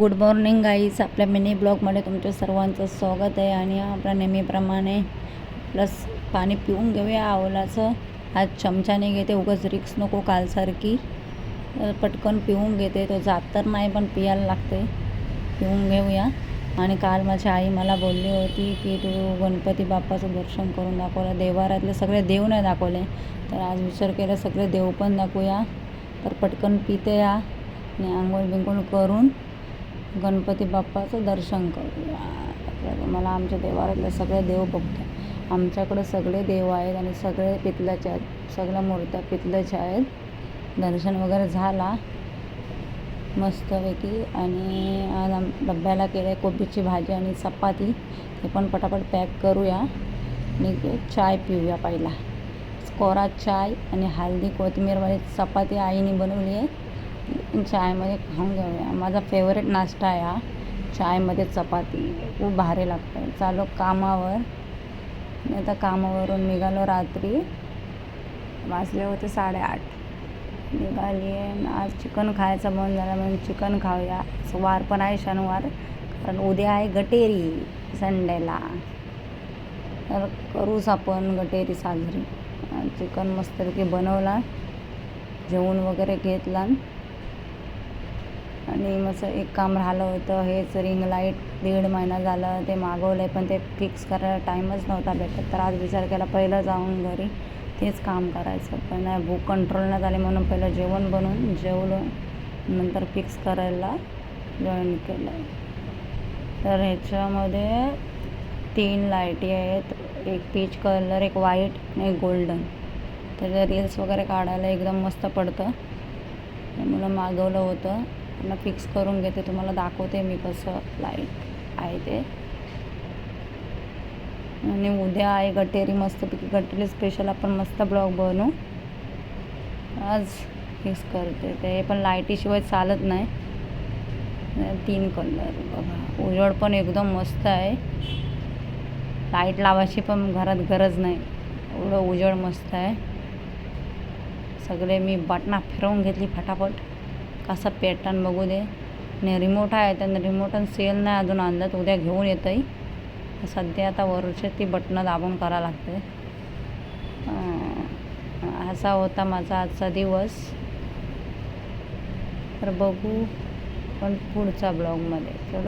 Good morning guys. आपल्या mini ब्लॉगमध्ये तुमच्या सर्वांचं स्वागत आहे. आणि आपल्या नेहमीप्रमाणे प्लस पाणी पिऊन घेऊया आवलाचं. आज चमच्याने घेते, उगाच रिक्स नको कालसारखी. पटकन पिऊन घेते. तो जात तर नाही पण पियाला लागते. पिऊन घेऊया. आणि काल माझी आई मला बोलली होती की तू गणपती बाप्पाचं दर्शन करून दाखवलं. देवारातले सगळे देव नाही दाखवले, तर आज विचार केला सगळे देव पण दाखवूया. तर पटकन पिते या आणि आंघोळ बिंघोळ करून गणपती बाप्पाचं दर्शन करूया. मला आमच्या देवारातले सगळे देव बघतो. आमच्याकडं सगळे देव आहेत आणि सगळे पितळेचे आहेत. सगळ्या मूर्त्या पितळेच्या आहेत. दर्शन वगैरे झाला मस्तपैकी. आणि आज डब्याला केलं आहे कोबीची भाजी आणि चपाती. हे पण पटापट पॅक करूया आणि चाय पिऊया. पहिला कोरा चाय आणि हळदी कोथिंबीरवाली चपाती आईने बनवली आहे. चायमध्ये खाऊन घेऊया. माझा फेवरेट नाश्ता आहे हा, चायमध्ये चपाती. खूप भारी लागतं. चालू कामावर. मी आता कामावरून निघालो. रात्री वाजले होते 8:30. निघाली आहे. आज चिकन खायचं बंद झालं म्हणून चिकन खाऊया. वार पण आहे शनिवार, कारण उद्या आहे गटेरी संडेला. तर करूच आपण गटेरी साजरी. चिकन मस्तपैकी बनवला, जेवण वगैरे घेतला. आणि मग एक काम राहिलं होतं, हेच रिंग लाईट 1.5 महिना झालं ते मागवलं आहे, पण ते फिक्स करायला टाईमच नव्हता भेटत. तर आज विचार केला पहिलं जाऊन घरी तेच काम करायचं. पण नाही, भूक कंट्रोल नाही झाली म्हणून पहिलं जेवण बनवून जेवलो, नंतर फिक्स करायला जॉईन केलं. तर ह्याच्यामध्ये 3 लाईटी आहेत, एक पीच कलर, एक व्हाईट आणि एक गोल्डन. तर रील्स वगैरे काढायला एकदम मस्त पडतं, म्हणून मागवलं होतं. त्यांना फिक्स करून घेते, तुम्हाला दाखवते मी कसं लाईट आहे ते. आणि उद्या आहे गटेरी मस्तपैकी. गटेरी स्पेशल आपण मस्त ब्लॉग बनवू. आज फिक्स करते ते, पण लाईटीशिवाय चालत नाही. 3 कलर बघा. उजेड पण एकदम मस्त आहे. लाईट लावायची पण घरात गरज नाही, एवढं उजेड मस्त आहे. सगळे मी बटना फिरवून घेतली फटाफट. कसा पॅटर्न बघू दे. आणि रिमोट आहे, त्यांना रिमोट आणि सेल नाही अजून आणलं, उद्या घेऊन येतं आहे. सध्या आता वरचे ती बटणं दाबून करावं लागते. असा होता माझा आजचा दिवस. तर बघू पण पुढच्या ब्लॉगमध्ये.